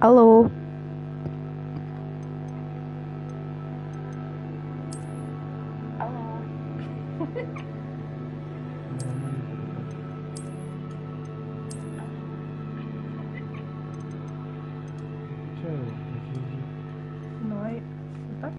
Алло. Давай. Вот так.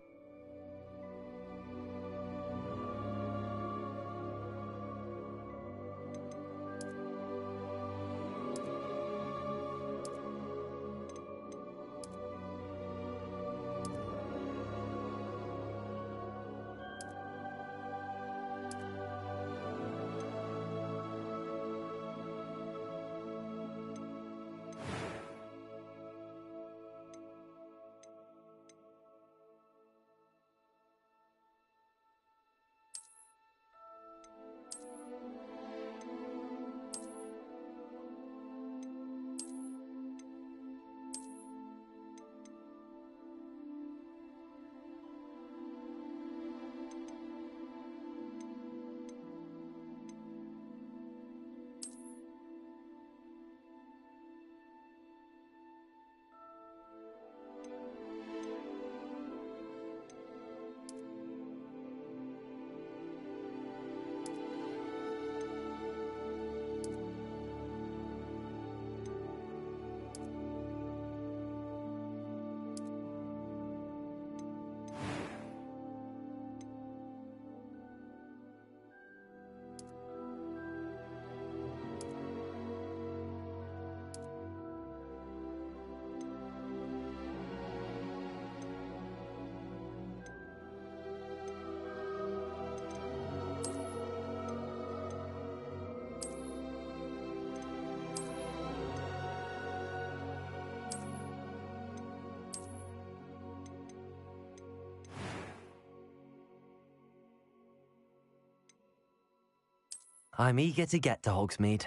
I'm eager to get to Hogsmeade.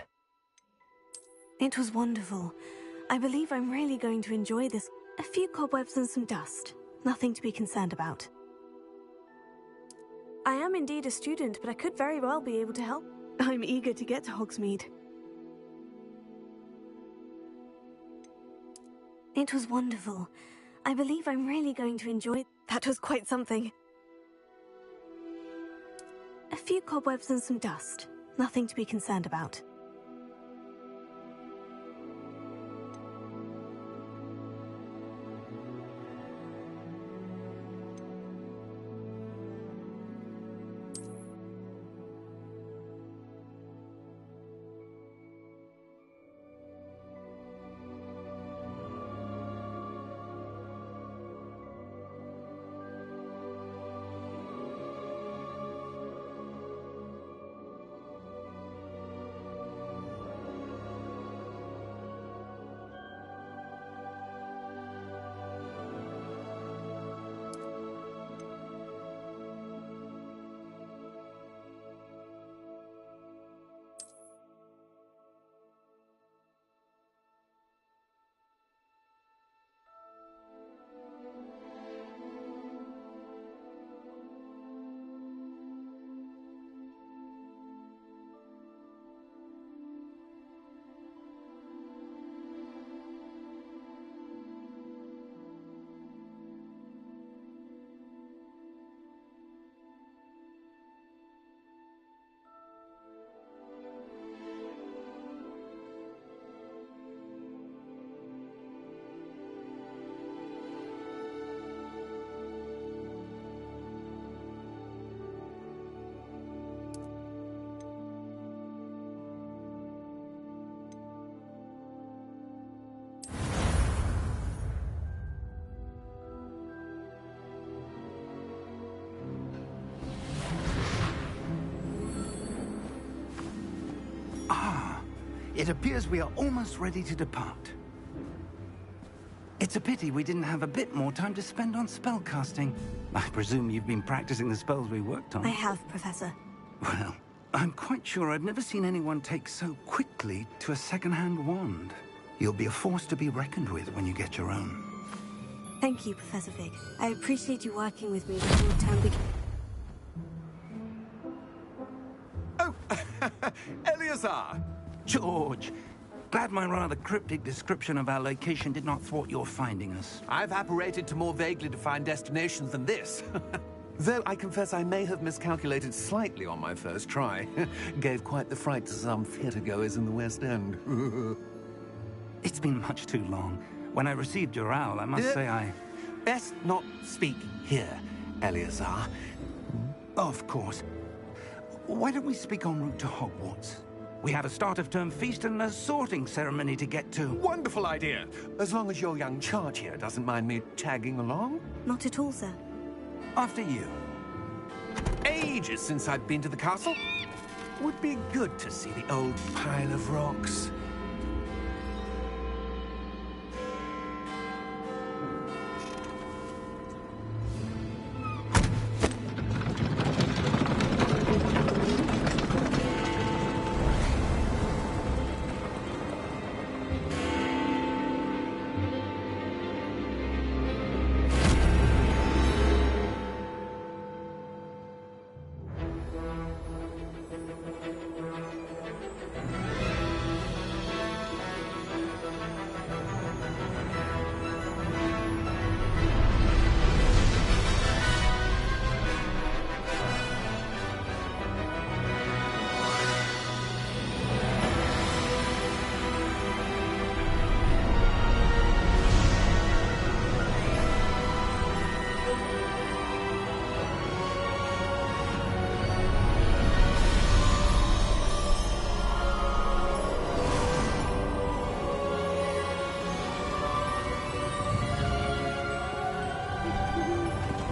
It was wonderful. I believe I'm really going to enjoy this. A few cobwebs and some dust. Nothing to be concerned about. I am indeed a student, but I could very well be able to help. I'm eager to get to Hogsmeade. It was wonderful. I believe I'm really going to enjoy. That was quite something. A few cobwebs and some dust. Nothing to be concerned about. It appears we are almost ready to depart. It's a pity we didn't have a bit more time to spend on spellcasting. I presume you've been practicing the spells we worked on. I have, Professor. Well, I'm quite sure I've never seen anyone take so quickly to a second-hand wand. You'll be a force to be reckoned with when you get your own. Thank you, Professor Fig. I appreciate you working with me before term begins. Oh, Eleazar! George, Glad my rather cryptic description of our location did not thwart your finding us. I've apparated to more vaguely defined destinations than this. Though I confess I may have miscalculated slightly on my first try. Gave quite the fright to some theatregoers in the West End. It's been much too long. When I received your owl, I must say I... Best not speak here, Eleazar. Of course. Why don't we speak en route to Hogwarts? We have a start-of-term feast and a sorting ceremony to get to. Wonderful idea! As long as your young charge here doesn't mind me tagging along. Not at all, sir. After you. Ages since I've been to the castle. Would be good to see the old pile of rocks.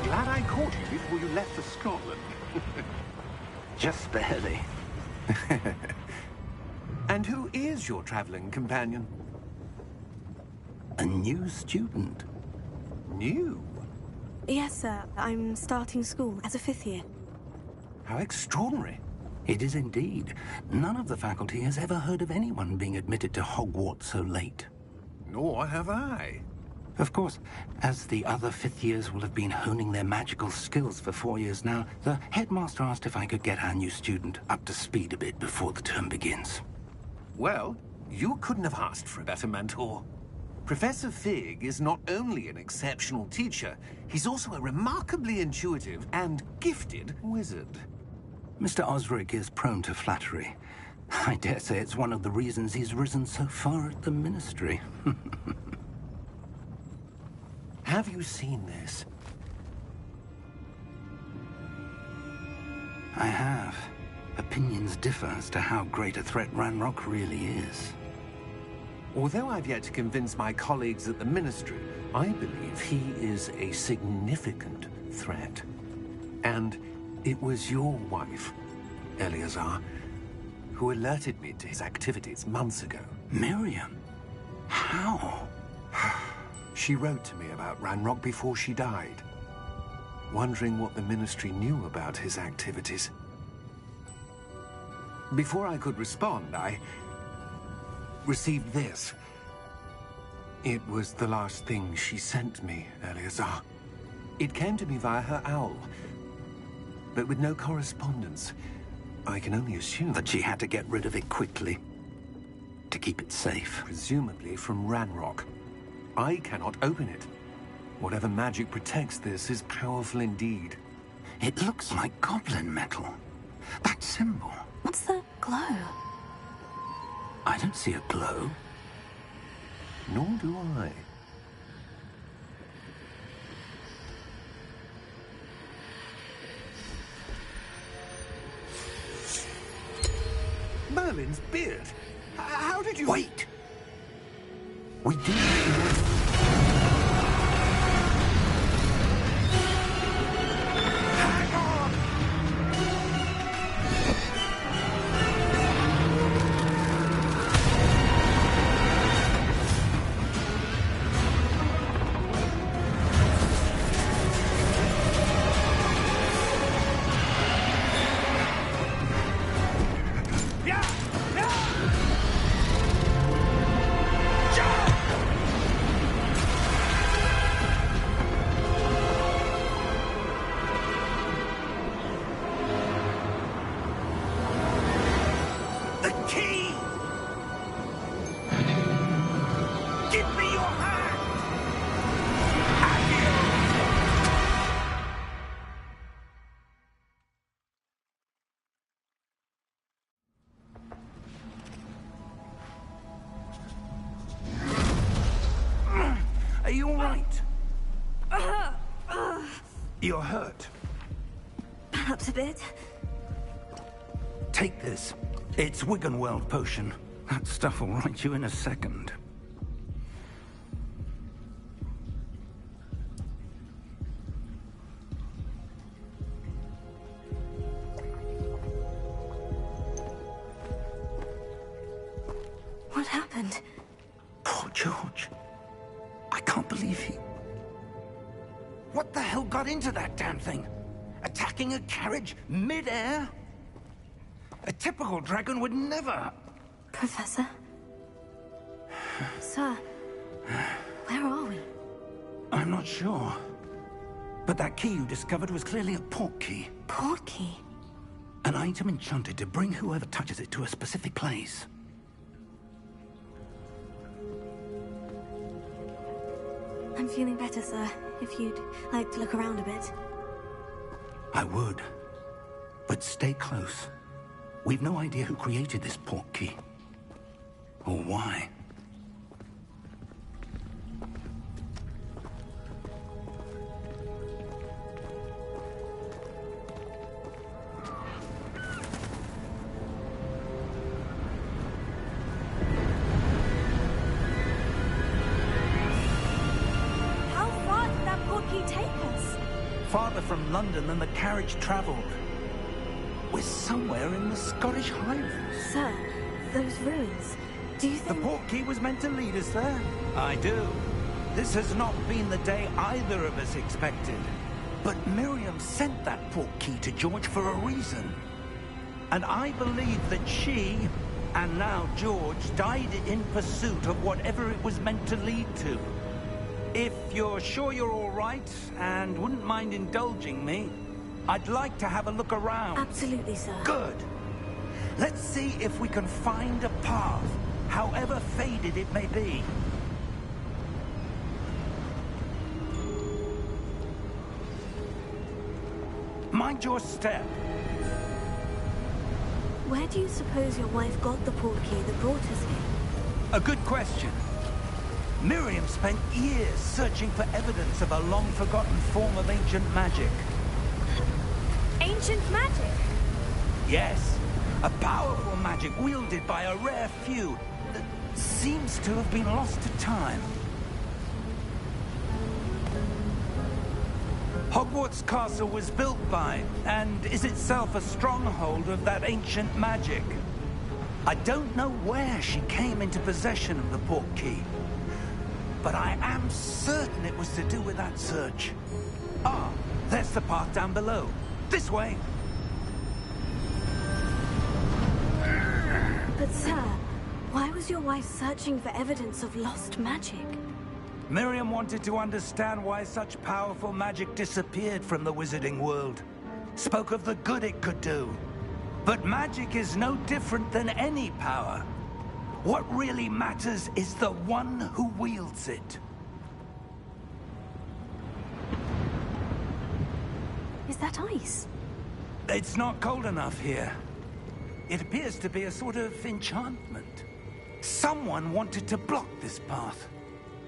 Glad I caught you before you left for Scotland. Just barely. And who is your traveling companion? A new student. New? Yes, sir. I'm starting school as a 5th year. How extraordinary. It is indeed. None of the faculty has ever heard of anyone being admitted to Hogwarts so late. Nor have I. Of course, as the other 5th years will have been honing their magical skills for 4 years now, the headmaster asked if I could get our new student up to speed a bit before the term begins. Well, you couldn't have asked for a better mentor. Professor Fig is not only an exceptional teacher, he's also a remarkably intuitive and gifted wizard. Mr. Osric is prone to flattery. I dare say it's one of the reasons he's risen so far at the Ministry. Have you seen this? I have. Opinions differ as to how great a threat Ranrock really is. Although I've yet to convince my colleagues at the Ministry, I believe he is a significant threat. And it was your wife, Eleazar, who alerted me to his activities months ago. Miriam? How? She wrote to me about Ranrock before she died, wondering what the Ministry knew about his activities. Before I could respond, I received this. It was the last thing she sent me, Eleazar. It came to me via her owl, but with no correspondence. I can only assume That she had to get rid of it quickly, to keep it safe. presumably from Ranrock. I cannot open it. Whatever magic protects this is powerful indeed. It looks like goblin metal. That symbol. What's the glow? I don't see a glow. Nor do I. Merlin's beard. How did you... Wait! We did. You're hurt. Perhaps a bit. Take this. It's Wiggenweld potion. That stuff will right you in a second. What happened? Poor George. I can't believe he... What the hell got into that damn thing? Attacking a carriage mid-air? A typical dragon would never... Professor? Sir, where are we? I'm not sure. But that key you discovered was clearly a port key. Port key? An item enchanted to bring whoever touches it to a specific place. I'm feeling better, sir. If you'd like to look around a bit. I would. But stay close. We've no idea who created this port key. Or why. How far did that port key take us? Farther from London than the carriage traveled. We're somewhere in the Scottish Highlands. Sir, those ruins. Do you The think... port key was meant to lead us there. I do. This has not been the day either of us expected. But Miriam sent that port key to George for a reason. And I believe that she, and now George, died in pursuit of whatever it was meant to lead to. If you're sure you're all right, and wouldn't mind indulging me, I'd like to have a look around. Absolutely, sir. Good. Let's see if we can find a path, however faded it may be. Mind your step. Where do you suppose your wife got the port key that brought us here? A good question. Miriam spent years searching for evidence of a long-forgotten form of ancient magic. Ancient magic? Yes, a powerful magic wielded by a rare few that seems to have been lost to time. Hogwarts Castle was built by, and is itself a stronghold of that ancient magic. I don't know where she came into possession of the port key, but I am certain it was to do with that search. Ah, there's the path down below. This way. But sir, why was your wife searching for evidence of lost magic? Miriam wanted to understand why such powerful magic disappeared from the wizarding world. Spoke of the good it could do. But magic is no different than any power. What really matters is the one who wields it. Is that ice? It's not cold enough here. It appears to be a sort of enchantment. Someone wanted to block this path.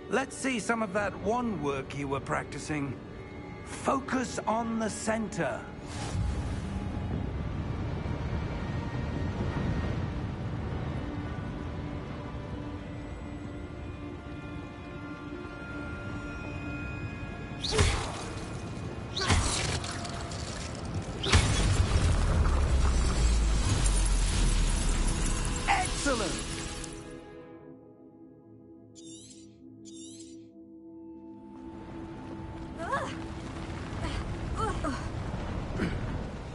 Let's see some of that wand work you were practicing. Focus on the center. Excellent!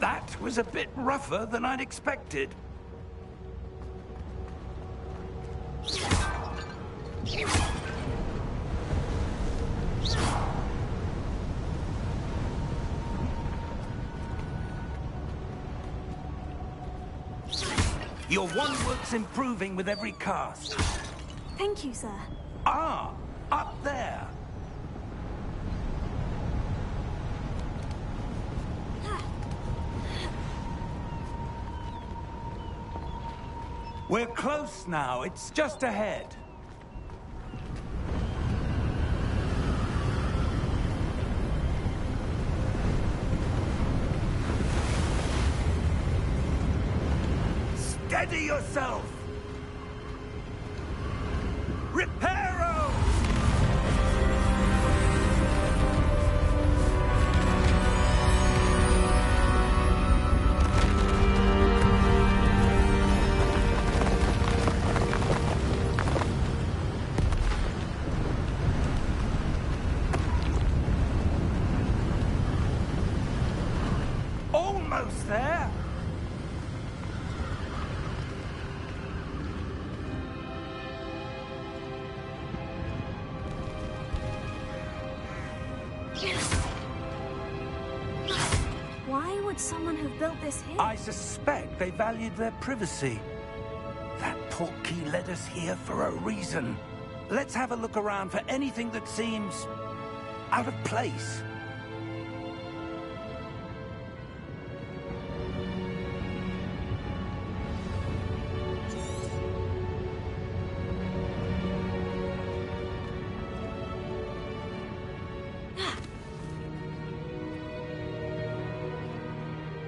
That was a bit rougher than I'd expected. Your wand work's improving with every cast. Thank you, sir. Ah, up there. We're close now. It's just ahead. Steady yourself! Reparo! Almost there! Why would someone have built this here? I suspect they valued their privacy. That portkey led us here for a reason. Let's have a look around for anything that seems out of place.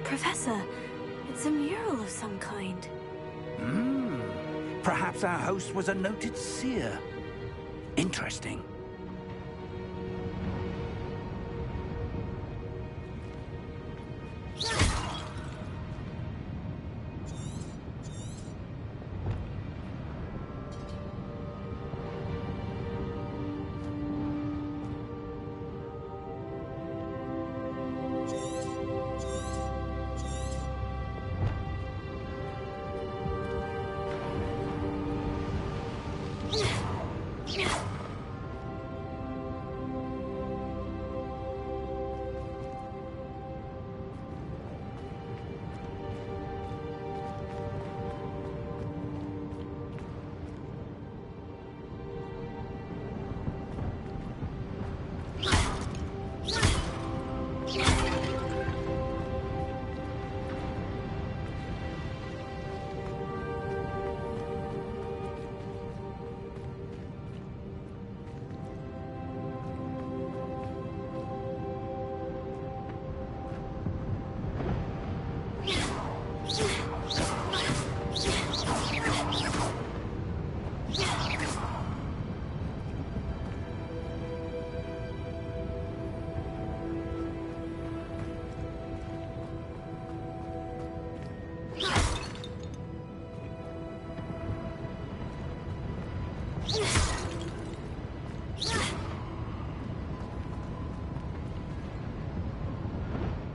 Professor, it's a mural of some kind. Perhaps our host was a noted seer. Interesting.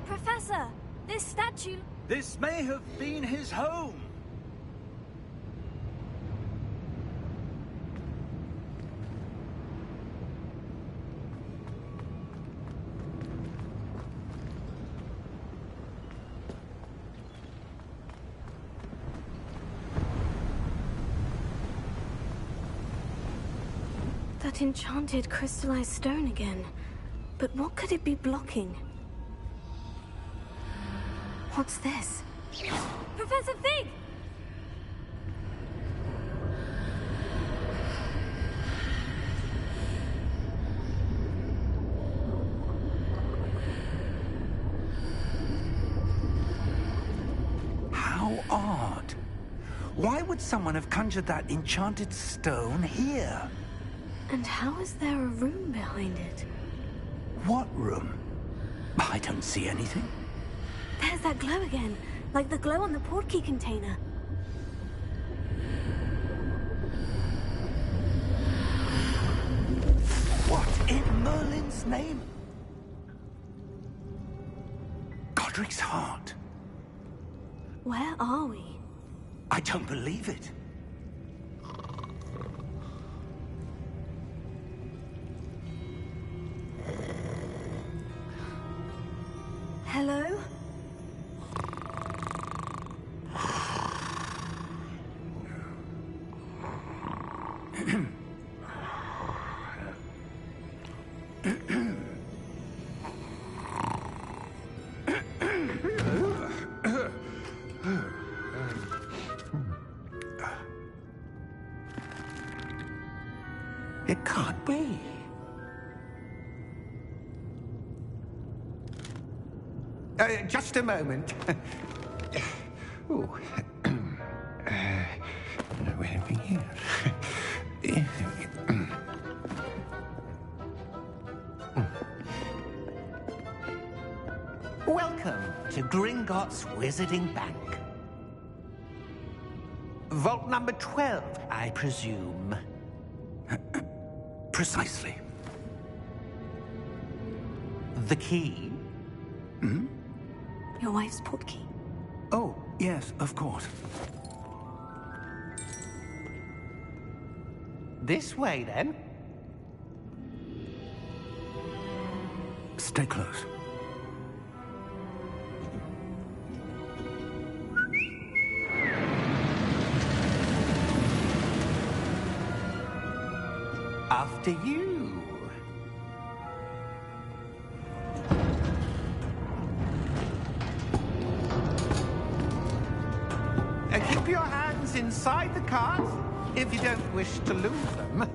Professor, this statue... This may have been his home. That enchanted crystallized stone again. But what could it be blocking? What's this? Professor Fig! How odd. Why would someone have conjured that enchanted stone here? And how is there a room behind it? What room? I don't see anything. There's that glow again, like the glow on the portkey container. What in Merlin's name? Godric's heart. Where are we? I don't believe it. Hello? It can't be. Just a moment. Ooh. have anything here? Welcome to Gringotts Wizarding Bank. Vault number 12, I presume. Precisely. The key? Your wife's portkey. Oh, yes, of course. This way, then. Stay close. After you. Keep your hands inside the cart if you don't wish to lose them.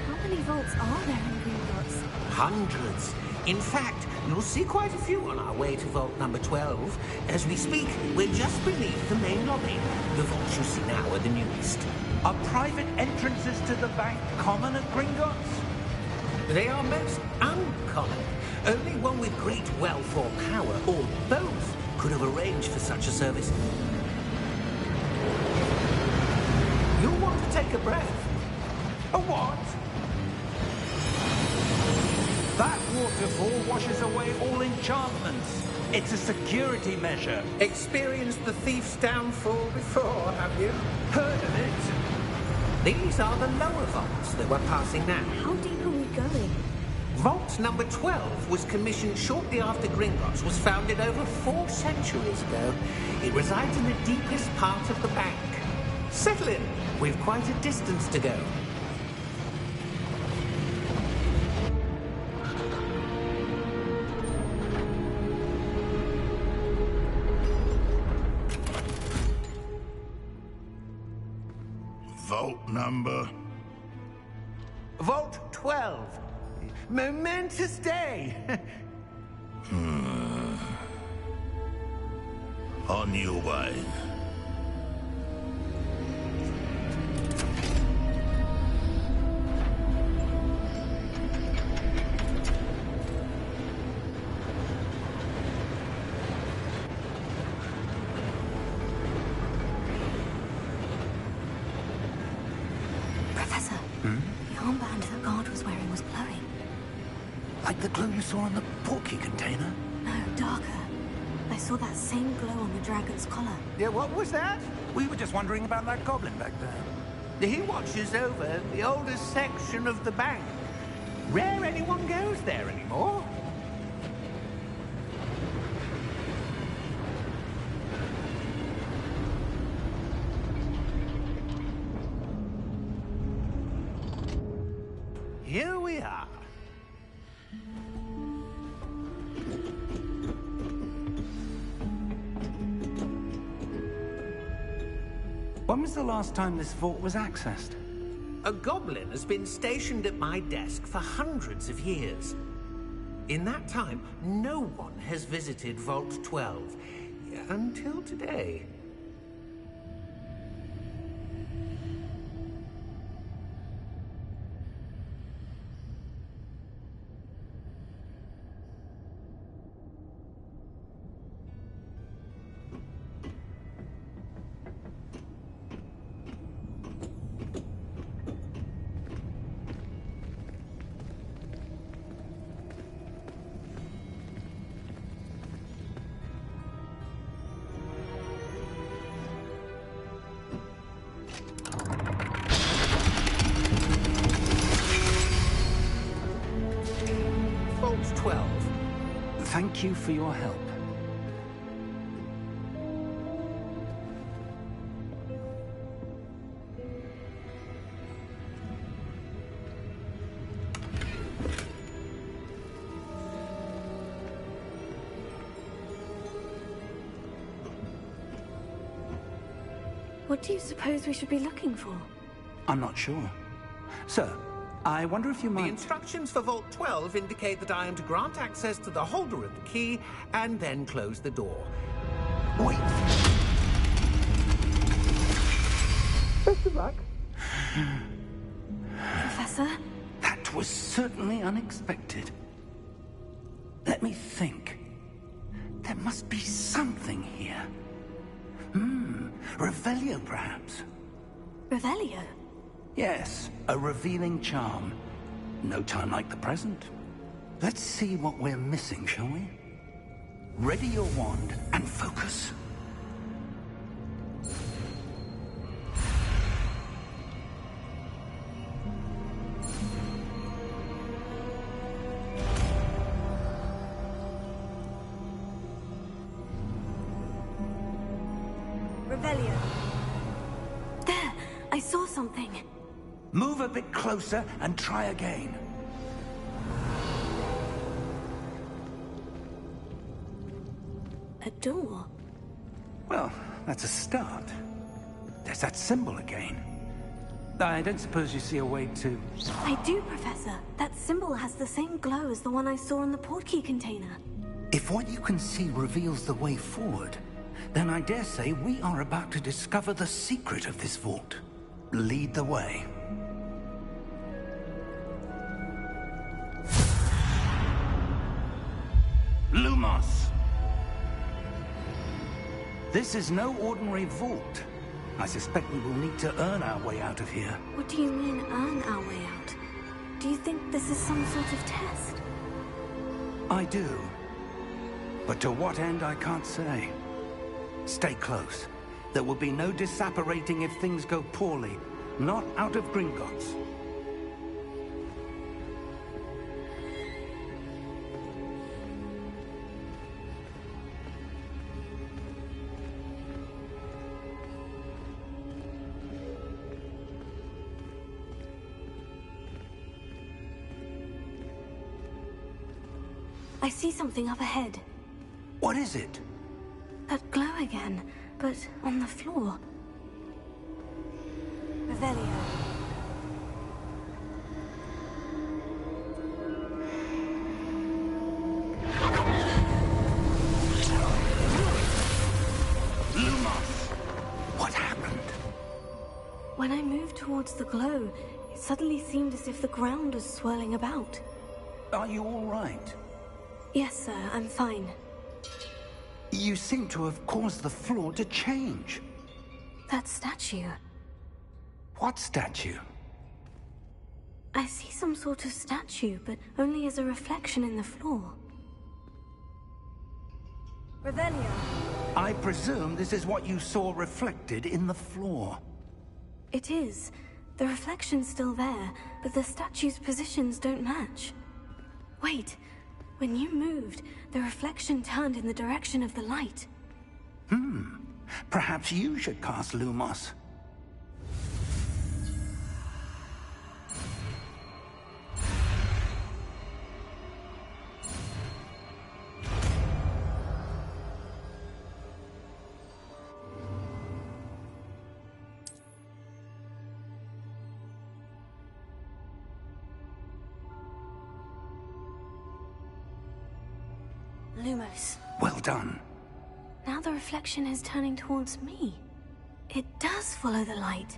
How many vaults are there in Gringotts? Hundreds. In fact, you'll see quite a few on our way to vault number 12. As we speak, we're just beneath the main lobby. The vaults you see now are the newest. Are private entrances to the bank common at Gringotts? They are most uncommon. Only one with great wealth or power, or both, could have arranged for such a service. You'll want to take a breath. A what? That waterfall washes away all enchantments. It's a security measure. Experienced the thief's downfall before, have you? Heard of it? These are the lower vaults that we're passing now. How deep are we going? Vault number 12 was commissioned shortly after Gringotts was founded over 4 centuries ago. It resides in the deepest part of the bank. Settle in. We've quite a distance to go. Vault number? Vault 12. Momentous day. On your way. Professor, the armband that guard was wearing was glowing. Like the glow you saw on the portkey container? No, darker. I saw that same glow on the dragon's collar. Yeah, what was that? We were just wondering about that goblin back there. He watches over the oldest section of the bank. Rare anyone goes there anymore. Here we are. When was the last time this vault was accessed? A goblin has been stationed at my desk for hundreds of years. In that time, no one has visited Vault 12. Until today. Vault 12. Thank you for your help. What do you suppose we should be looking for? I'm not sure. Sir, I wonder if you The might... instructions for Vault 12 indicate that I am to grant access to the holder of the key and then close the door. Wait! Best of luck. Professor? That was certainly unexpected. Let me think. There must be something here. Revelio, perhaps? Revelio? Yes, a revealing charm. No time like the present. Let's see what we're missing, shall we? Ready your wand and focus. Revelio. There! I saw something. Move a bit closer and try again. A door. Well, that's a start. There's that symbol again. I don't suppose you see a way to... I do, Professor. That symbol has the same glow as the one I saw in the portkey container. If what you can see reveals the way forward, then I dare say we are about to discover the secret of this vault. Lead the way. Lumos! This is no ordinary vault. I suspect we will need to earn our way out of here. What do you mean, earn our way out? Do you think this is some sort of test? I do. But to what end, I can't say. Stay close. There will be no disapparating if things go poorly. Not out of Gringotts. I see something up ahead. What is it? That glow again, but on the floor. Revelio. Lumos! What happened? When I moved towards the glow, it suddenly seemed as if the ground was swirling about. Are you all right? Yes, sir, I'm fine. You seem to have caused the floor to change. That statue. What statue? I see some sort of statue, but only as a reflection in the floor. Revelio. I presume this is what you saw reflected in the floor. It is. The reflection's still there, but the statue's positions don't match. Wait. When you moved, the reflection turned in the direction of the light. Perhaps you should cast Lumos. Lumos. Well done. Now the reflection is turning towards me. It does follow the light.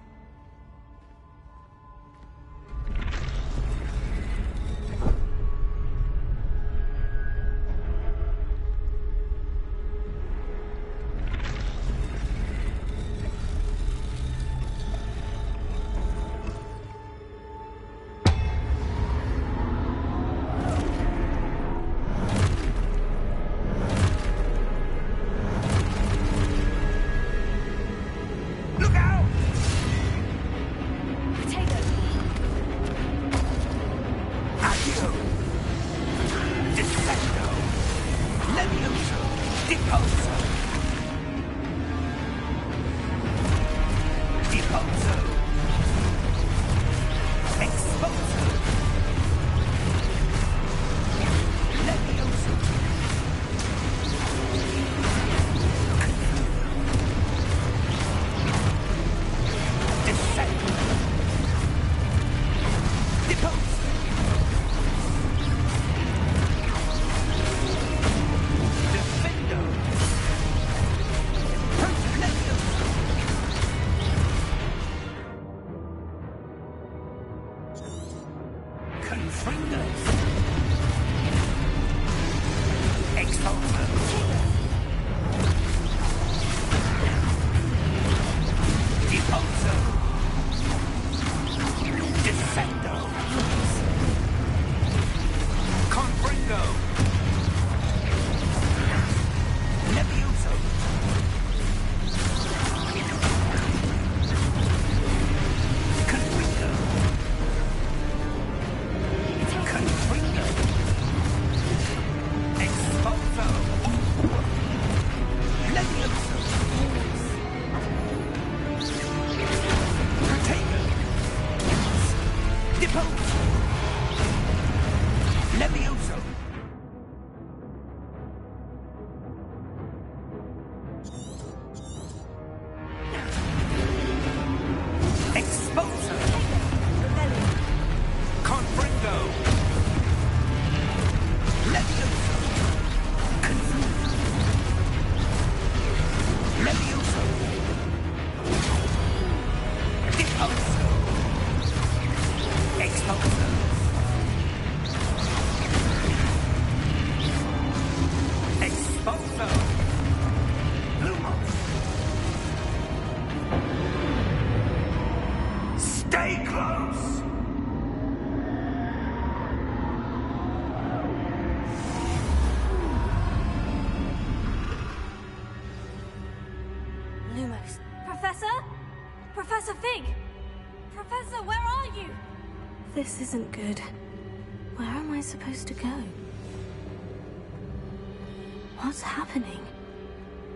Look out! Confringers. Expulsors. Depulso. Defendo. Confringo. Levioso. Confringo. Confringo. Expulso. Levioso. Protego. Depulso. Levioso. Expulso. Confringo. Levioso. Confuso. Levioso. Depulso. Expulso. Expulso. Lumos. Stay close. Lumos. Professor? Professor Fig! Professor, where are you? This isn't good. Where am I supposed to go? What's happening?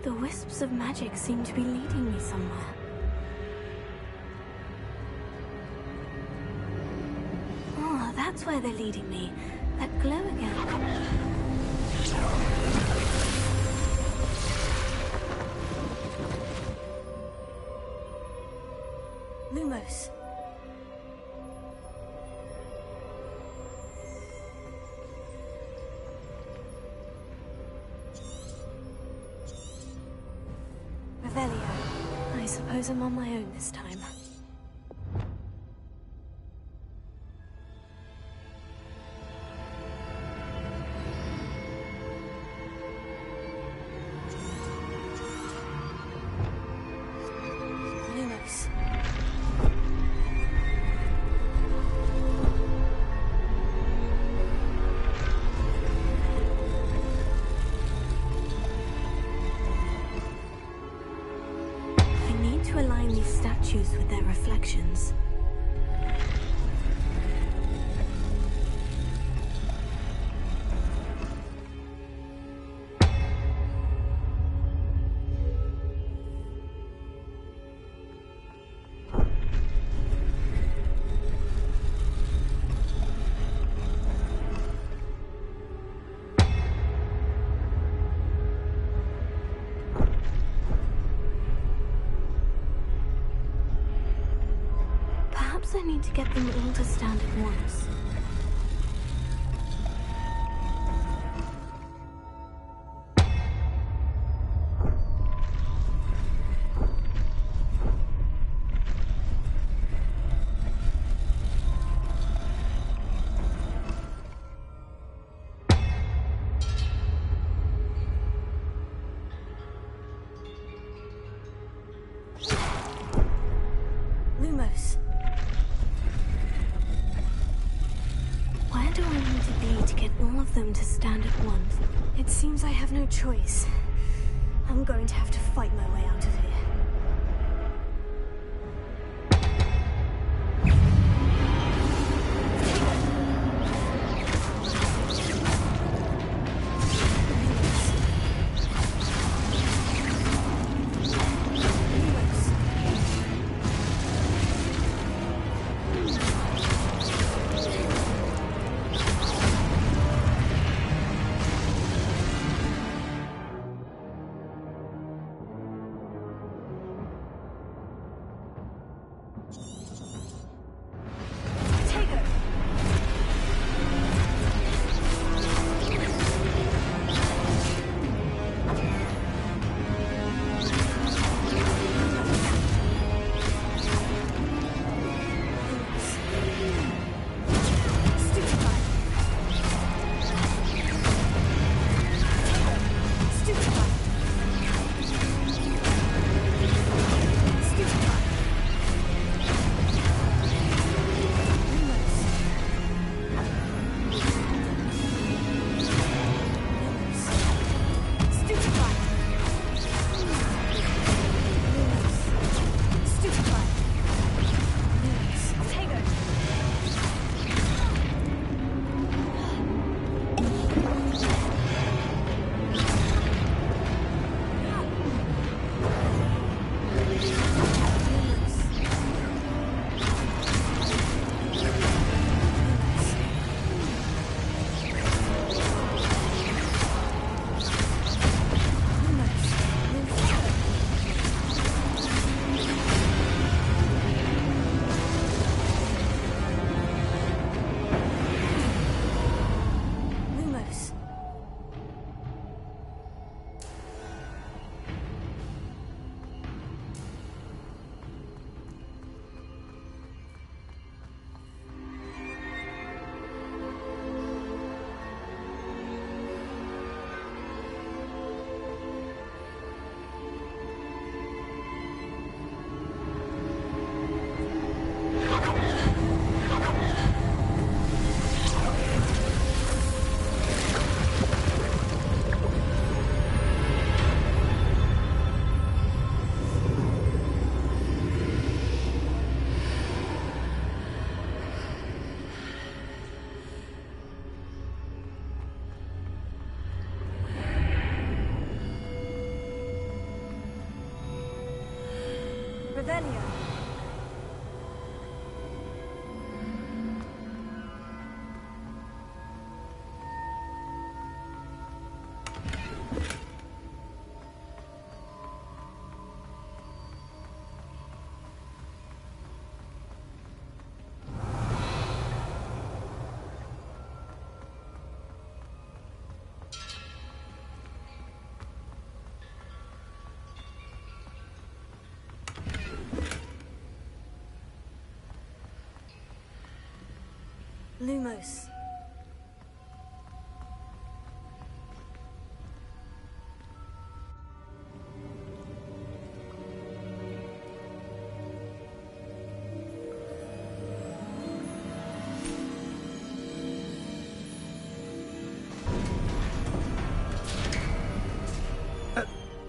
The wisps of magic seem to be leading me somewhere. Oh, that's where they're leading me. That glow again. Lumos. Revelio. I suppose I'm on my own this time. Lumos. To align these statues with their reflections. I need to get them all to stand at once. Lumos. Where do I need to be to get all of them to stand at once? It seems I have no choice. I'm going to have to fight my way out of here. Revelio. Lumos.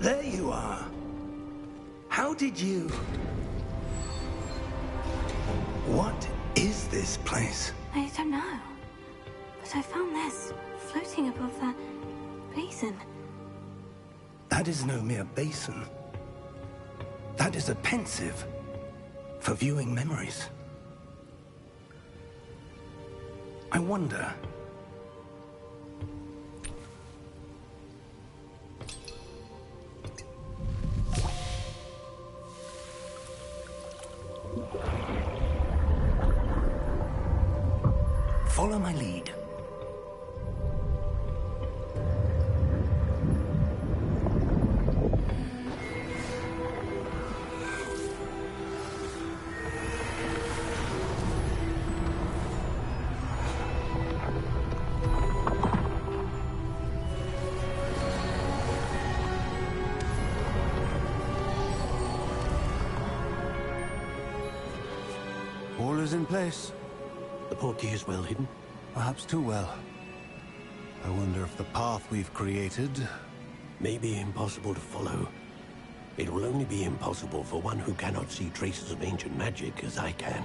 There you are. How did you... What is this place? I don't know. But I found this floating above that basin. That is no mere basin. That is a pensive for viewing memories. I wonder... Follow my lead. All is in place. The portkey is well hidden. Perhaps too well. I wonder if the path we've created... May be impossible to follow. It will only be impossible for one who cannot see traces of ancient magic as I can.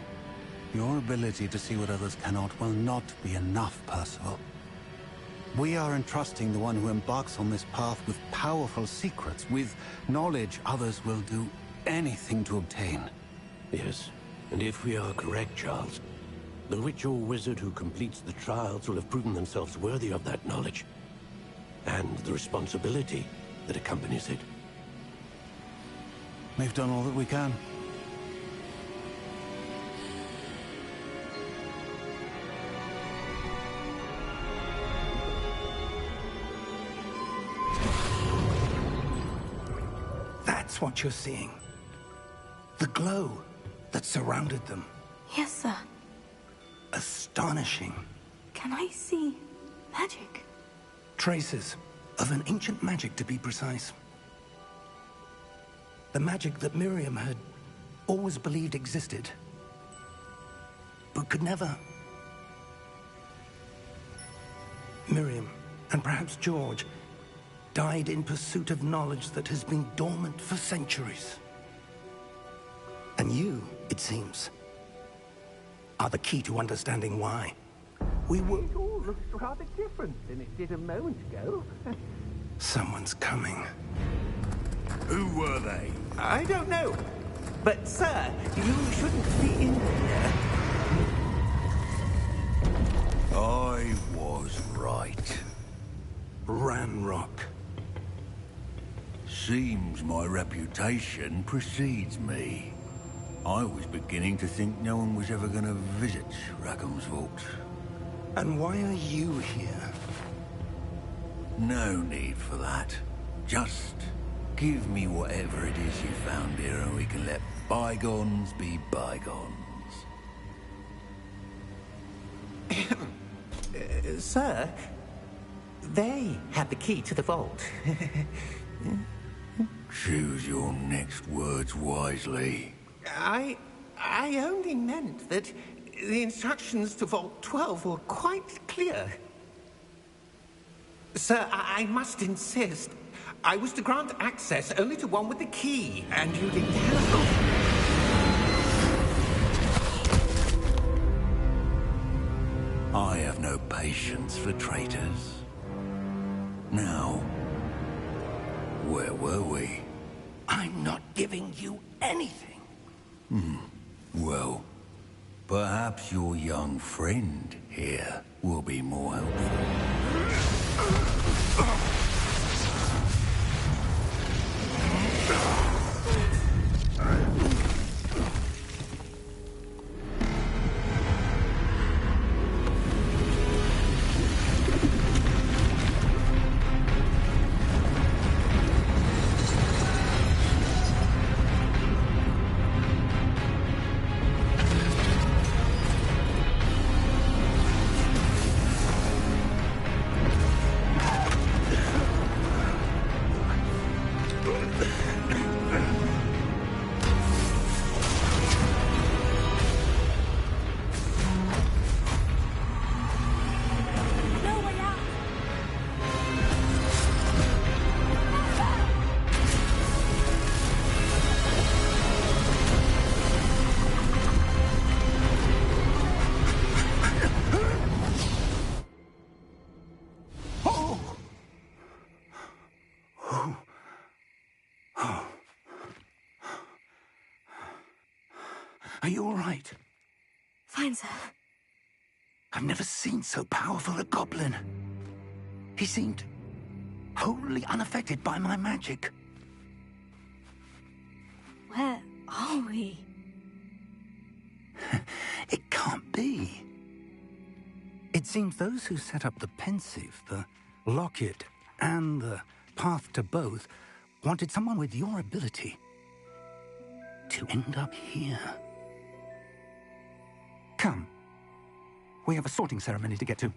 Your ability to see what others cannot will not be enough, Percival. We are entrusting the one who embarks on this path with powerful secrets, with knowledge others will do anything to obtain. Yes, and if we are correct, Charles, the witch or wizard who completes the trials will have proven themselves worthy of that knowledge, and the responsibility that accompanies it. We've done all that we can. That's what you're seeing. The glow that surrounded them. Yes, sir. Astonishing. Can I see magic? Traces of an ancient magic, to be precise. The magic that Miriam had always believed existed, but could never. Miriam, and perhaps George, died in pursuit of knowledge that has been dormant for centuries. And you, it seems, are the key to understanding why. We were... It all looks rather different than it did a moment ago. Someone's coming. Who were they? I don't know. But, sir, you shouldn't be in here. I was right. Ranrock. Seems my reputation precedes me. I was beginning to think no one was ever going to visit Rackham's vault. And why are you here? No need for that. Just give me whatever it is you found here and we can let bygones be bygones. Sir, they had the key to the vault. Choose your next words wisely. I only meant that the instructions to Vault 12 were quite clear. Sir, I must insist. I was to grant access only to one with the key, and you didn't have. I have no patience for traitors. Now, where were we? I'm not giving you anything. Well, perhaps your young friend here will be more helpful. Are you all right? Fine, sir. I've never seen so powerful a goblin. He seemed wholly unaffected by my magic. Where are we? It can't be. It seems those who set up the pensive, the locket, and the path to both wanted someone with your ability to end up here. Come. We have a sorting ceremony to get to.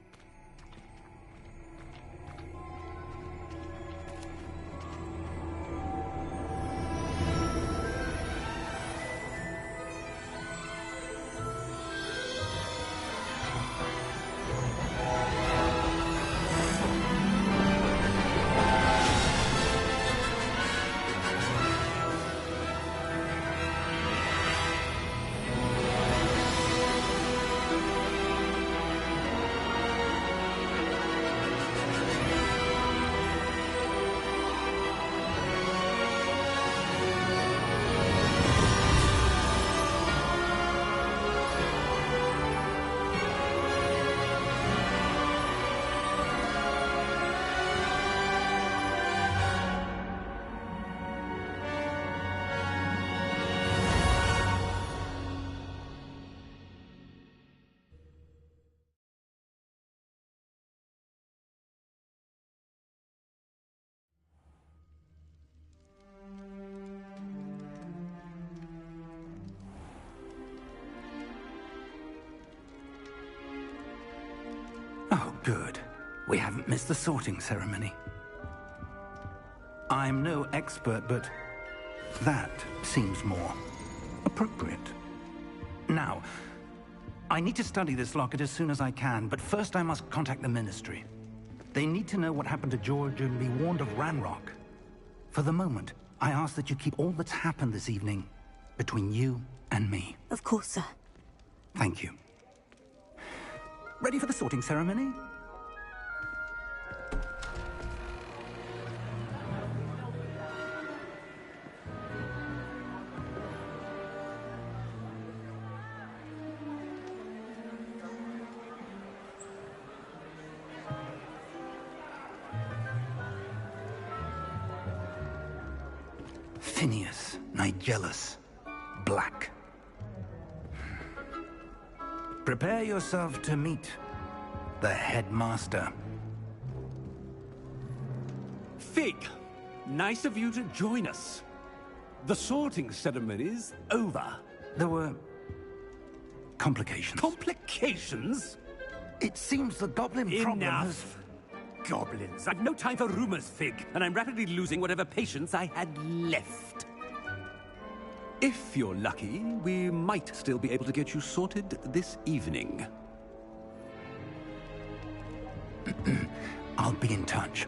Oh, good. We haven't missed the sorting ceremony. I'm no expert, but that seems more appropriate. Now, I need to study this locket as soon as I can, but first I must contact the Ministry. They need to know what happened to George and be warned of Ranrock. For the moment, I ask that you keep all that's happened this evening between you and me. Of course, sir. Thank you. Ready for the sorting ceremony? Phineas, Nigellus, Black. Prepare yourself to meet the headmaster. Fig, nice of you to join us. The sorting ceremony's over. There were complications. Complications? It seems the goblin problem has... Enough. Goblins. I've no time for rumors, Fig, and I'm rapidly losing whatever patience I had left. If you're lucky, we might still be able to get you sorted this evening. I'll be in touch.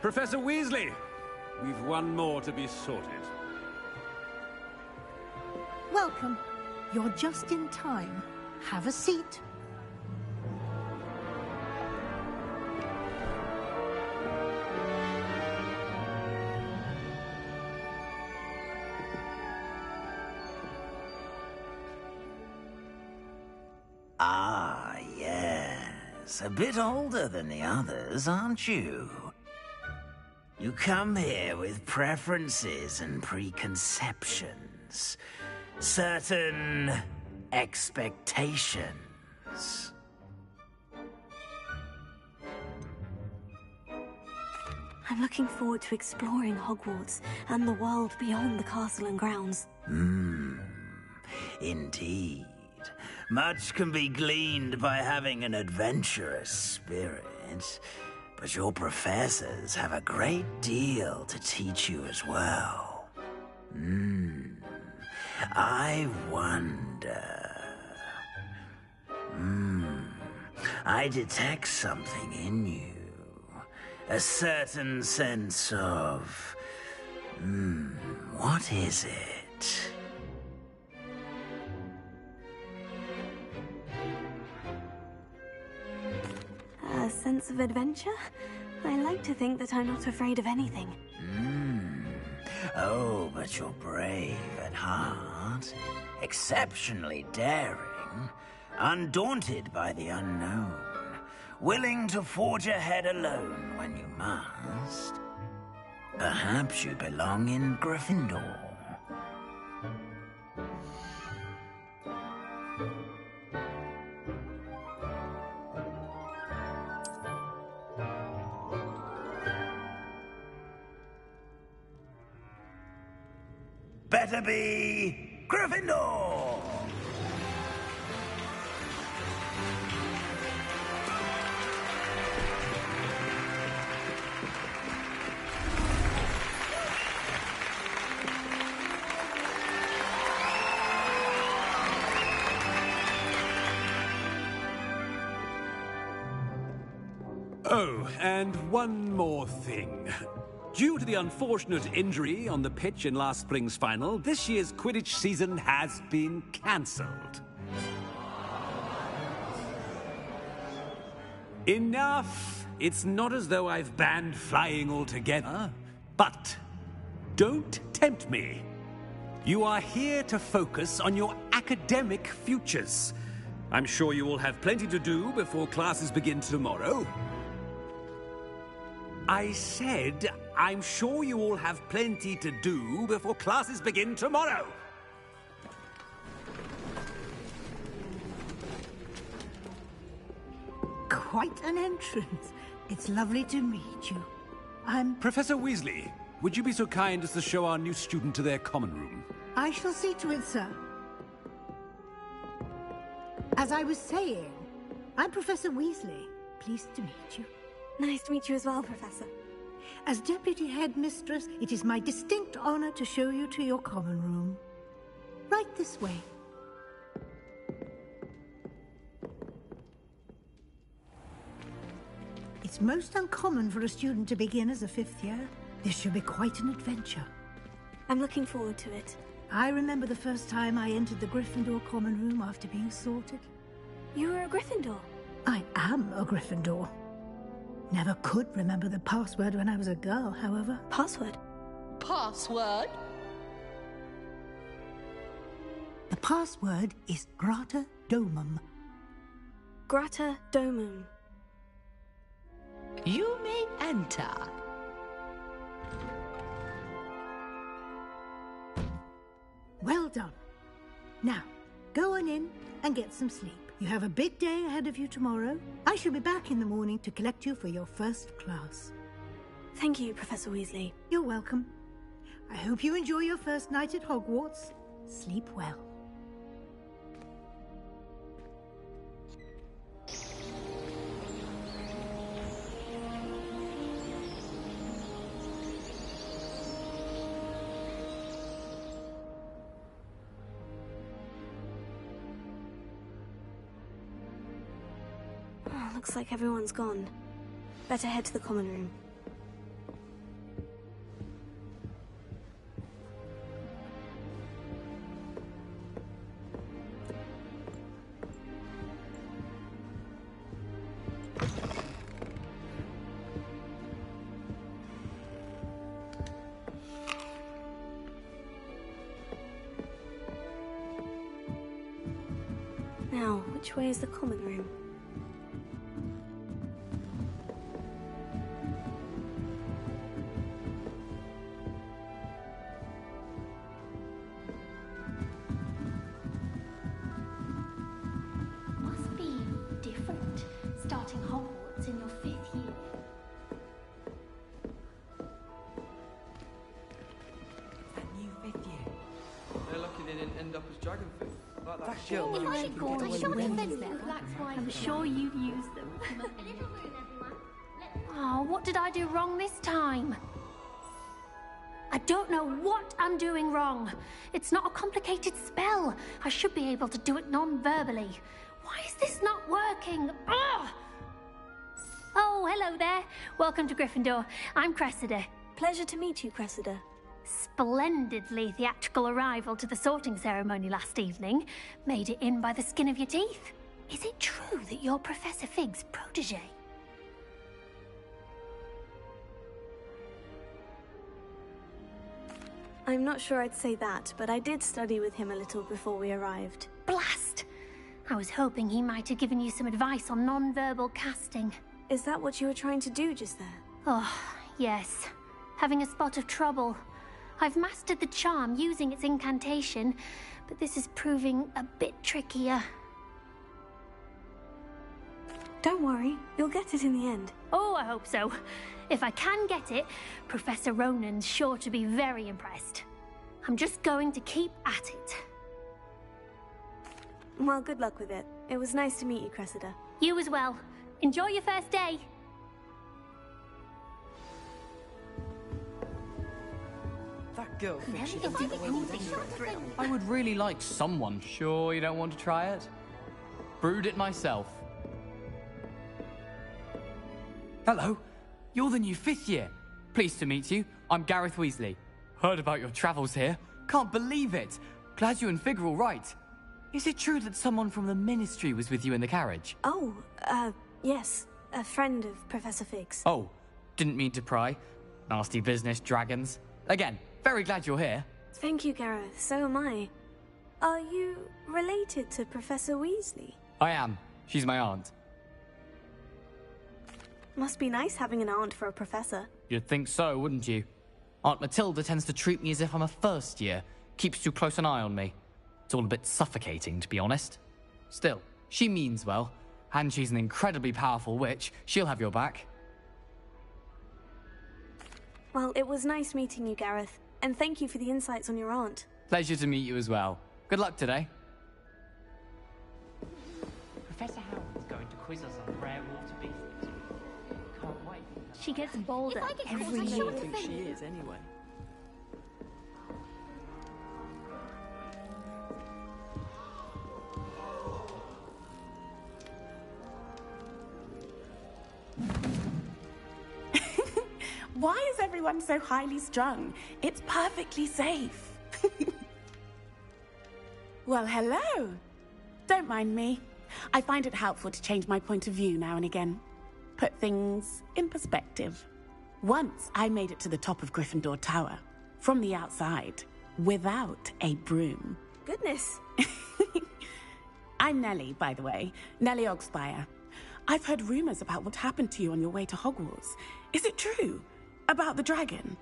Professor Weasley, we've one more to be sorted. Welcome. You're just in time. Have a seat. Ah, yes. A bit older than the others, aren't you? You come here with preferences and preconceptions. Certain expectations. I'm looking forward to exploring Hogwarts and the world beyond the castle and grounds. Indeed. Much can be gleaned by having an adventurous spirit, but your professors have a great deal to teach you as well. I wonder... I detect something in you. A certain sense of... what is it? A sense of adventure? I like to think that I'm not afraid of anything. Oh, but you're brave at heart, exceptionally daring, undaunted by the unknown, willing to forge ahead alone when you must. Perhaps you belong in Gryffindor. Better be Gryffindor! Oh, and one more thing. Due to the unfortunate injury on the pitch in last spring's final, this year's Quidditch season has been cancelled. Enough! It's not as though I've banned flying altogether. But don't tempt me. You are here to focus on your academic futures. I'm sure you will have plenty to do before classes begin tomorrow. I said, I'm sure you all have plenty to do before classes begin tomorrow. Quite an entrance. It's lovely to meet you. I'm... Professor Weasley, would you be so kind as to show our new student to their common room? I shall see to it, sir. As I was saying, I'm Professor Weasley. Pleased to meet you. Nice to meet you as well, Professor. As Deputy Headmistress, it is my distinct honor to show you to your common room. Right this way. It's most uncommon for a student to begin as a fifth year. This should be quite an adventure. I'm looking forward to it. I remember the first time I entered the Gryffindor common room after being sorted. You were a Gryffindor? I am a Gryffindor. Never could remember the password when I was a girl, however. Password? Password? The password is Grata Domum. Grata Domum. You may enter. Well done. Now, go on in and get some sleep. You have a big day ahead of you tomorrow. I shall be back in the morning to collect you for your first class. Thank you, Professor Weasley. You're welcome. I hope you enjoy your first night at Hogwarts. Sleep well. Looks like everyone's gone. Better head to the common room. Now, which way is the common room? Must be different, starting Hogwarts in your 5th year. That new 5th year. They're lucky they didn't end up as dragon food. Like that If I could go to I'm sure you've used them. Oh, what did I do wrong this time? I don't know what I'm doing wrong. It's not a complicated spell. I should be able to do it non-verbally. Why is this not working? Ugh! Oh, hello there. Welcome to Gryffindor. I'm Cressida. Pleasure to meet you, Cressida. Splendidly theatrical arrival to the sorting ceremony last evening. Made it in by the skin of your teeth. Is it true that you're Professor Fig's protege? I'm not sure I'd say that, but I did study with him a little before we arrived. Blast! I was hoping he might have given you some advice on non-verbal casting. Is that what you were trying to do just there? Oh, yes. Having a spot of trouble. I've mastered the charm using its incantation, but this is proving a bit trickier. Don't worry, you'll get it in the end. Oh, I hope so. If I can get it, Professor Ronan's sure to be very impressed. I'm just going to keep at it. Well, good luck with it. It was nice to meet you, Cressida. You as well. Enjoy your first day. That girl thinks she can get away with anything. I would really like someone. Sure you don't want to try it? Brewed it myself. Hello. You're the new 5th year. Pleased to meet you. I'm Gareth Weasley. Heard about your travels here. Can't believe it. Glad you and Fig are all right. Is it true that someone from the Ministry was with you in the carriage? Oh, yes. A friend of Professor Fig's. Oh, didn't mean to pry. Nasty business, dragons. Again, very glad you're here. Thank you, Gareth. So am I. Are you related to Professor Weasley? I am. She's my aunt. Must be nice having an aunt for a professor. You'd think so, wouldn't you? Aunt Matilda tends to treat me as if I'm a first year. Keeps too close an eye on me. It's all a bit suffocating, to be honest. Still, she means well. And she's an incredibly powerful witch. She'll have your back. Well, it was nice meeting you, Gareth. And thank you for the insights on your aunt. Pleasure to meet you as well. Good luck today. Professor Howard's going to quiz us on rare water beasts. Can't wait. She gets bolder every I year. don't think she is, anyway. Why is everyone so highly strung? It's perfectly safe. Well, hello. Don't mind me. I find it helpful to change my point of view now and again. Put things in perspective. Once I made it to the top of Gryffindor Tower, from the outside, without a broom. Goodness. I'm Nellie, by the way. Nellie Ogspire. I've heard rumors about what happened to you on your way to Hogwarts. Is it true? About the dragon?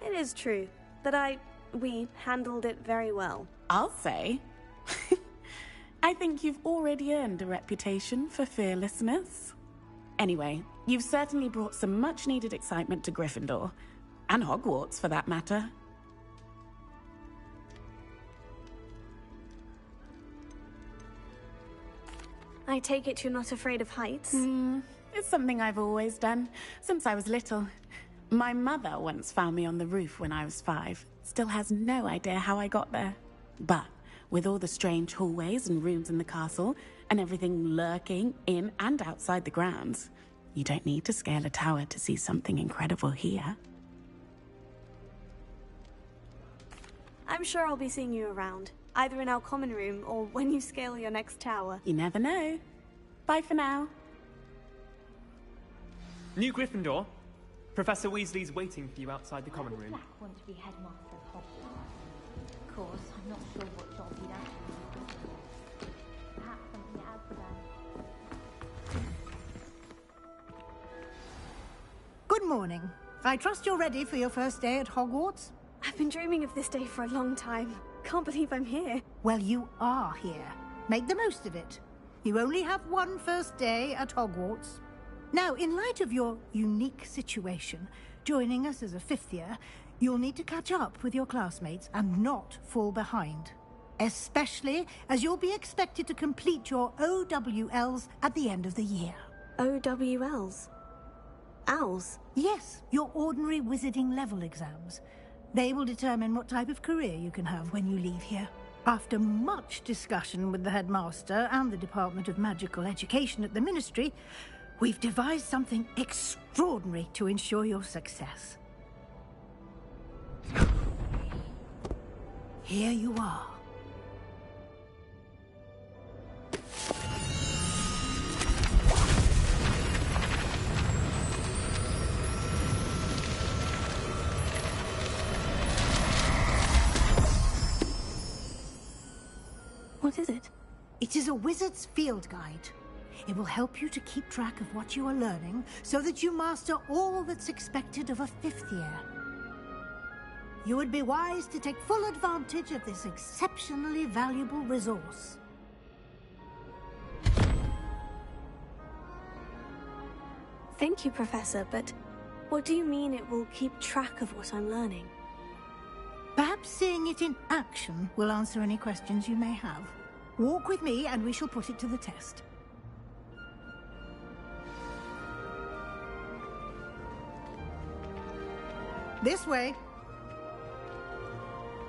It is true, but we handled it very well. I'll say. I think you've already earned a reputation for fearlessness. Anyway, you've certainly brought some much-needed excitement to Gryffindor. And Hogwarts, for that matter. I take it you're not afraid of heights? It's something I've always done, since I was little. My mother once found me on the roof when I was 5. Still has no idea how I got there. But with all the strange hallways and rooms in the castle, and everything lurking in and outside the grounds, you don't need to scale a tower to see something incredible here. I'm sure I'll be seeing you around, either in our common room or when you scale your next tower. You never know. Bye for now. New Gryffindor? Professor Weasley's waiting for you outside the common room. Black want to be headmaster of Hogwarts. Of course, I'm not sure what job he'd actually be doing. Perhaps something at Azkaban. Good morning. I trust you're ready for your first day at Hogwarts? I've been dreaming of this day for a long time. Can't believe I'm here. Well, you are here. Make the most of it. You only have one first day at Hogwarts. Now, in light of your unique situation, joining us as a fifth year, you'll need to catch up with your classmates and not fall behind. Especially as you'll be expected to complete your OWLs at the end of the year. OWLs? Owls? Yes, your ordinary wizarding level exams. They will determine what type of career you can have when you leave here. After much discussion with the headmaster and the Department of Magical Education at the Ministry, we've devised something extraordinary to ensure your success. Here you are. What is it? It is a wizard's field guide. It will help you to keep track of what you are learning so that you master all that's expected of a fifth year. You would be wise to take full advantage of this exceptionally valuable resource. Thank you, Professor, but what do you mean it will keep track of what I'm learning? Perhaps seeing it in action will answer any questions you may have. Walk with me and we shall put it to the test. This way.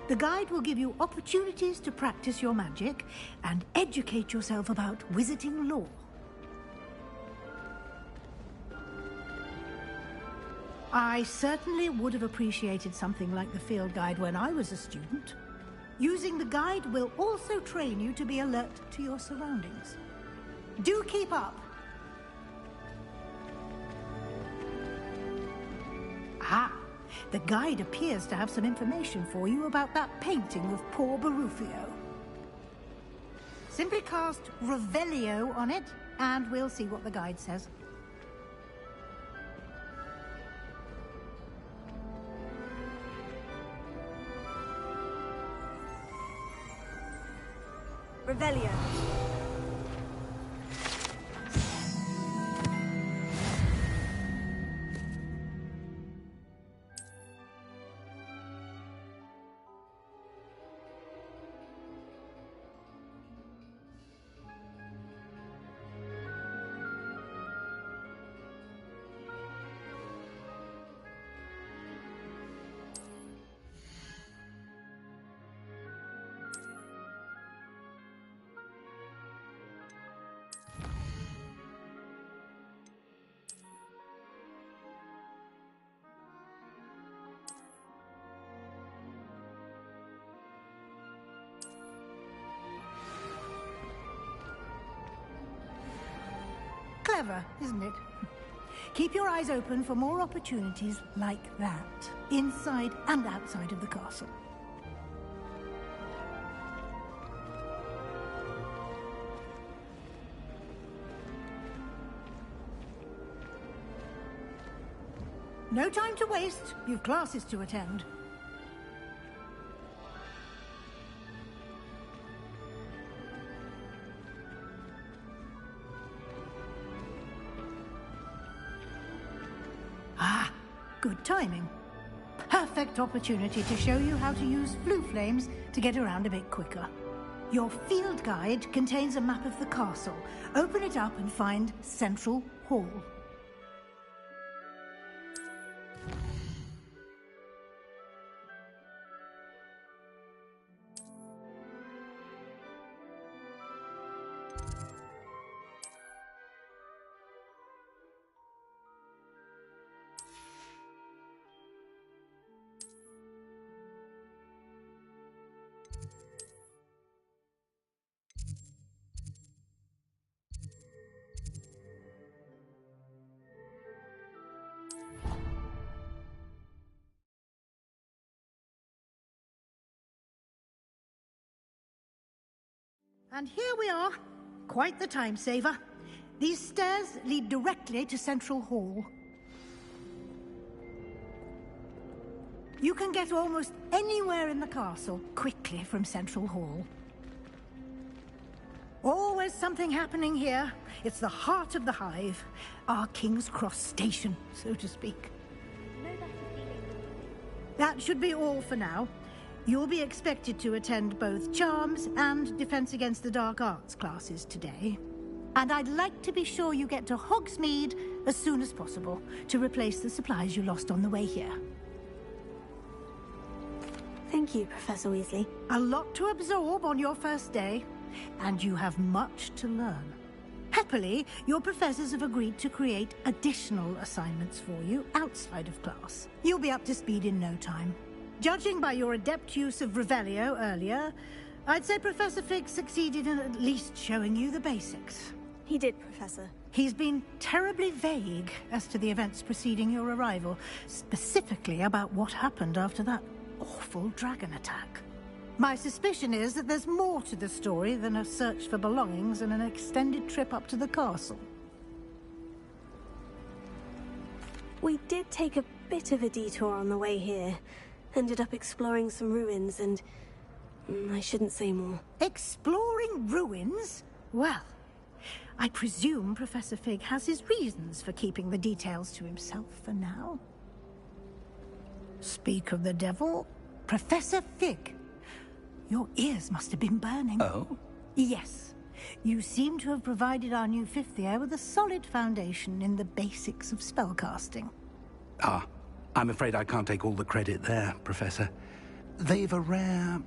The guide will give you opportunities to practice your magic and educate yourself about wizarding lore. I certainly would have appreciated something like the field guide when I was a student. Using the guide will also train you to be alert to your surroundings. Do keep up. Ah, the guide appears to have some information for you about that painting of poor Barufio. Simply cast Revelio on it, and we'll see what the guide says. Revelio. Clever, isn't it? Keep your eyes open for more opportunities like that, inside and outside of the castle. No time to waste. You've classes to attend. Ah, good timing. Perfect opportunity to show you how to use flue flames to get around a bit quicker. Your field guide contains a map of the castle. Open it up and find Central Hall. And here we are. Quite the time saver. These stairs lead directly to Central Hall. You can get almost anywhere in the castle quickly from Central Hall. Always something happening here. It's the heart of the Hive. Our King's Cross station, so to speak. That should be all for now. You'll be expected to attend both Charms and Defense Against the Dark Arts classes today. And I'd like to be sure you get to Hogsmeade as soon as possible to replace the supplies you lost on the way here. Thank you, Professor Weasley. A lot to absorb on your first day, and you have much to learn. Happily, your professors have agreed to create additional assignments for you outside of class. You'll be up to speed in no time. Judging by your adept use of Revelio earlier, I'd say Professor Fig succeeded in at least showing you the basics. He did, Professor. He's been terribly vague as to the events preceding your arrival, specifically about what happened after that awful dragon attack. My suspicion is that there's more to the story than a search for belongings and an extended trip up to the castle. We did take a bit of a detour on the way here. Ended up exploring some ruins and... I shouldn't say more. Exploring ruins? Well, I presume Professor Fig has his reasons for keeping the details to himself for now. Speak of the devil, Professor Fig. Your ears must have been burning. Oh? Yes. You seem to have provided our new fifth year with a solid foundation in the basics of spellcasting. Ah, I'm afraid I can't take all the credit there, Professor. They've a rare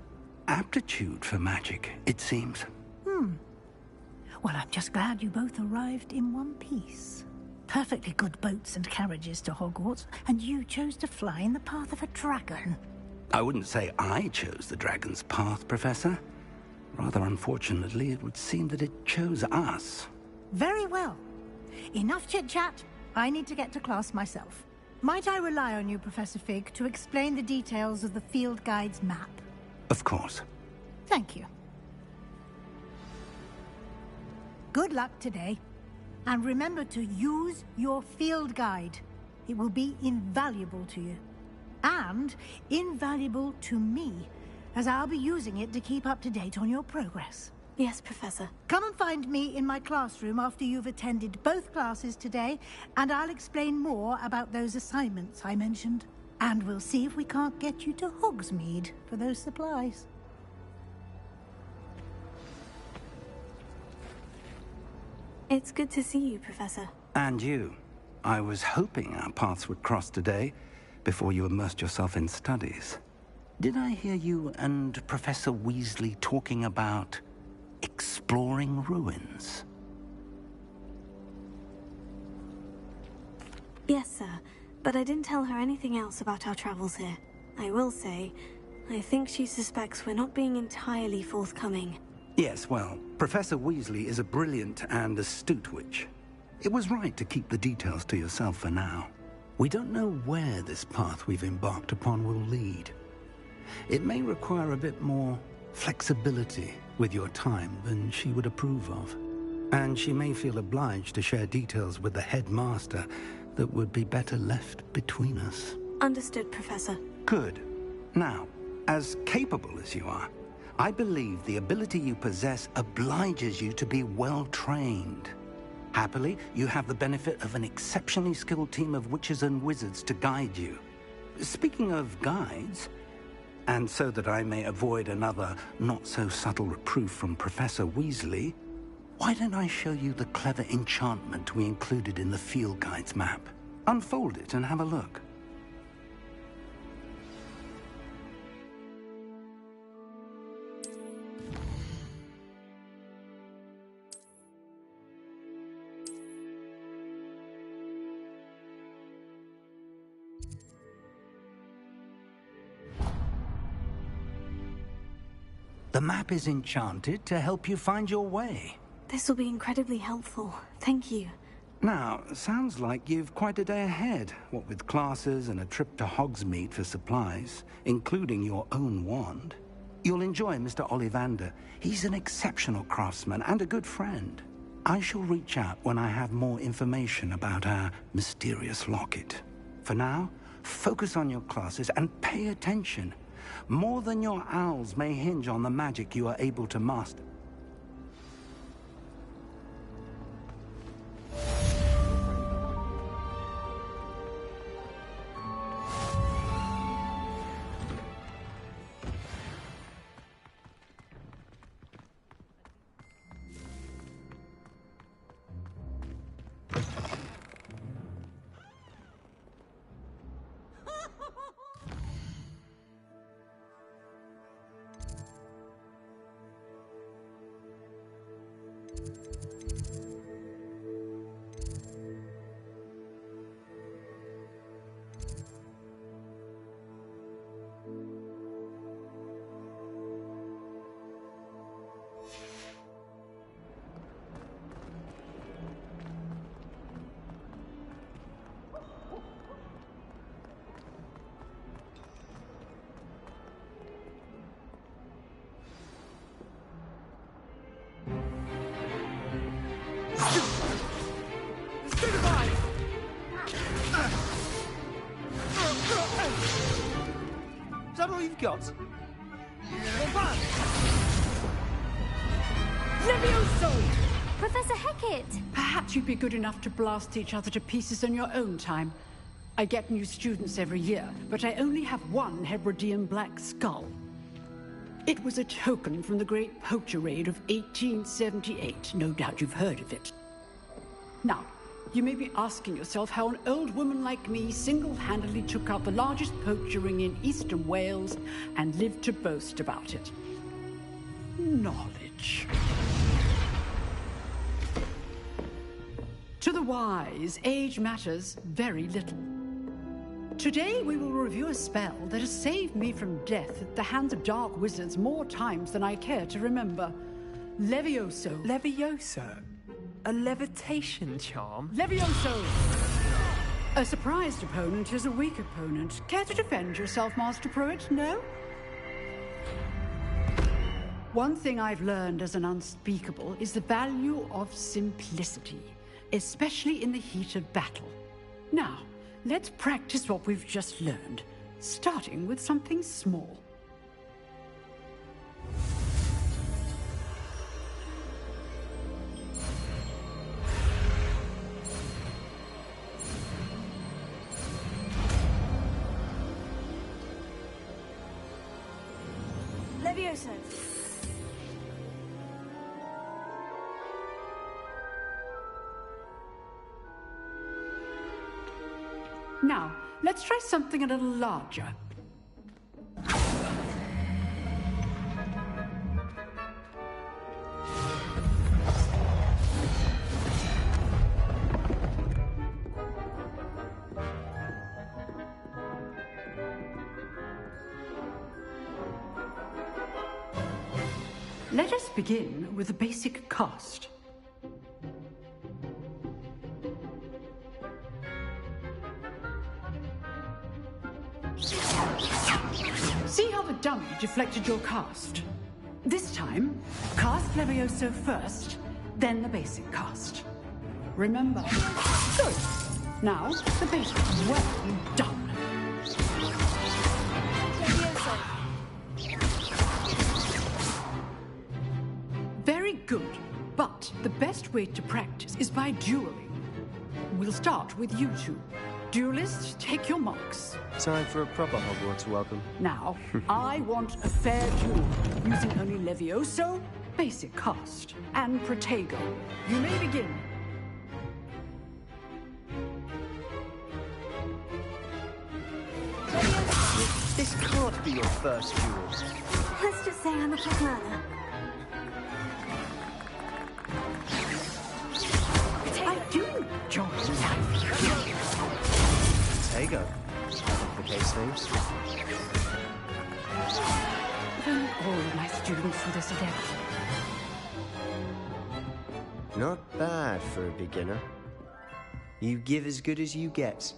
aptitude for magic, it seems. Well, I'm just glad you both arrived in one piece. Perfectly good boats and carriages to Hogwarts, and you chose to fly in the path of a dragon. I wouldn't say I chose the dragon's path, Professor. Rather unfortunately, it would seem that it chose us. Very well. Enough chit-chat. I need to get to class myself. Might I rely on you, Professor Fig, to explain the details of the field guide's map? Of course. Thank you. Good luck today. And remember to use your field guide. It will be invaluable to you. And invaluable to me, as I'll be using it to keep up to date on your progress. Yes, Professor. Come and find me in my classroom after you've attended both classes today, and I'll explain more about those assignments I mentioned. And we'll see if we can't get you to Hogsmeade for those supplies. It's good to see you, Professor. And you. I was hoping our paths would cross today, before you immersed yourself in studies. Did I hear you and Professor Weasley talking about exploring ruins? Yes, sir. But I didn't tell her anything else about our travels here. I will say, I think she suspects we're not being entirely forthcoming. Yes, well, Professor Weasley is a brilliant and astute witch. It was right to keep the details to yourself for now. We don't know where this path we've embarked upon will lead. It may require a bit more flexibility with your time than she would approve of. And she may feel obliged to share details with the headmaster that would be better left between us. Understood, Professor. Good. Now, as capable as you are, I believe the ability you possess obliges you to be well-trained. Happily, you have the benefit of an exceptionally skilled team of witches and wizards to guide you. Speaking of guides, and so that I may avoid another not-so-subtle reproof from Professor Weasley, why don't I show you the clever enchantment we included in the field guide's map? Unfold it and have a look. The map is enchanted to help you find your way. This will be incredibly helpful. Thank you. Now, sounds like you've quite a day ahead, what with classes and a trip to Hogsmeade for supplies, including your own wand. You'll enjoy Mr. Ollivander. He's an exceptional craftsman and a good friend. I shall reach out when I have more information about our mysterious locket. For now, focus on your classes and pay attention. More than your owls may hinge on the magic you are able to master. Is that all you've got? Levioso! Professor Hecat! Perhaps you'd be good enough to blast each other to pieces in your own time. I get new students every year, but I only have one Hebridean black skull. It was a token from the Great Poacher Raid of 1878. No doubt you've heard of it. Now, you may be asking yourself how an old woman like me single-handedly took out the largest poacher ring in eastern Wales and lived to boast about it. Knowledge. To the wise, age matters very little. Today we will review a spell that has saved me from death at the hands of dark wizards more times than I care to remember. Levioso. Levioso? A levitation charm? Levioso! A surprised opponent is a weak opponent. Care to defend yourself, Master Pruitt? No? One thing I've learned as an unspeakable is the value of simplicity, especially in the heat of battle. Now, let's practice what we've just learned, starting with something small. Levioso. Now, let's try something a little larger. Let us begin with the basic cast. See how the dummy deflected your cast? This time, cast Levioso first, then the basic cast. Remember. Good. Now, the basic. Well done. Levioso. Very good. But the best way to practice is by dueling. We'll start with you two. Duelists, take your marks. Time for a proper Hogwarts welcome. Now, I want a fair duel, using only Levioso, basic cast, and Protego. You may begin. This can't be your first duel. Let's just say I'm a quick learner. I do enjoy life. Protego. Complicates things. Don't all my students do this again. Not bad for a beginner. You give as good as you get.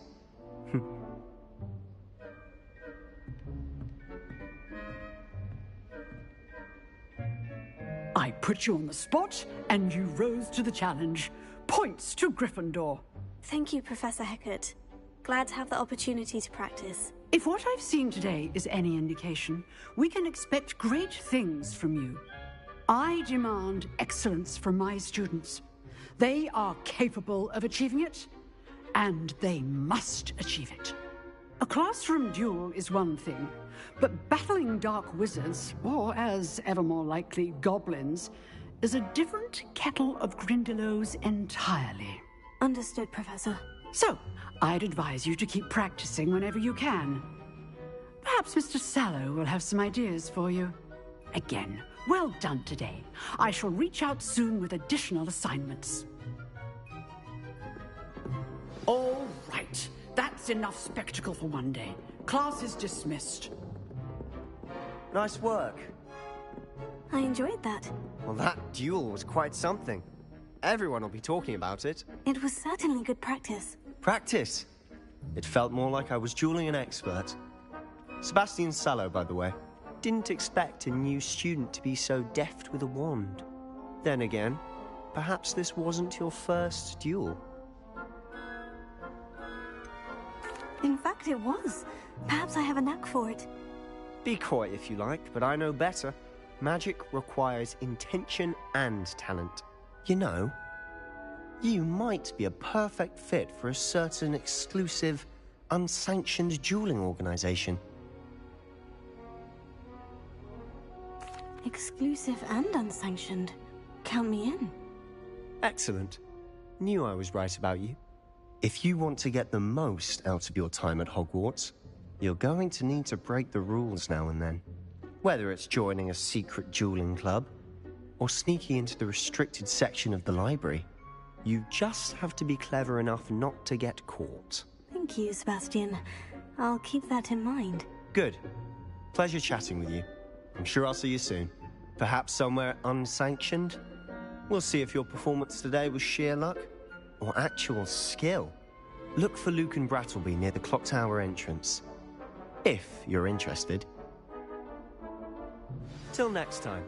I put you on the spot, and you rose to the challenge. Points to Gryffindor. Thank you, Professor Heckert. Glad to have the opportunity to practice. If what I've seen today is any indication, we can expect great things from you. I demand excellence from my students. They are capable of achieving it, and they must achieve it. A classroom duel is one thing, but battling dark wizards, or as ever more likely, goblins, is a different kettle of Grindylows entirely. Understood, Professor. So, I'd advise you to keep practicing whenever you can. Perhaps Mr. Sallow will have some ideas for you. Again, well done today. I shall reach out soon with additional assignments. All right. That's enough spectacle for one day. Class is dismissed. Nice work. I enjoyed that. Well, that duel was quite something. Everyone will be talking about it. It was certainly good practice. Practice? It felt more like I was dueling an expert. Sebastian Sallow, by the way. Didn't expect a new student to be so deft with a wand. Then again, perhaps this wasn't your first duel. In fact, it was. Perhaps I have a knack for it. Be coy if you like, but I know better. Magic requires intention and talent. You know, you might be a perfect fit for a certain exclusive, unsanctioned dueling organization. Exclusive and unsanctioned. Count me in. Excellent. Knew I was right about you. If you want to get the most out of your time at Hogwarts, you're going to need to break the rules now and then. Whether it's joining a secret dueling club, or sneaking into the restricted section of the library, you just have to be clever enough not to get caught. Thank you, Sebastian. I'll keep that in mind. Good. Pleasure chatting with you. I'm sure I'll see you soon. Perhaps somewhere unsanctioned? We'll see if your performance today was sheer luck or actual skill. Look for Luke and Brattleby near the clock tower entrance. If you're interested. Till next time.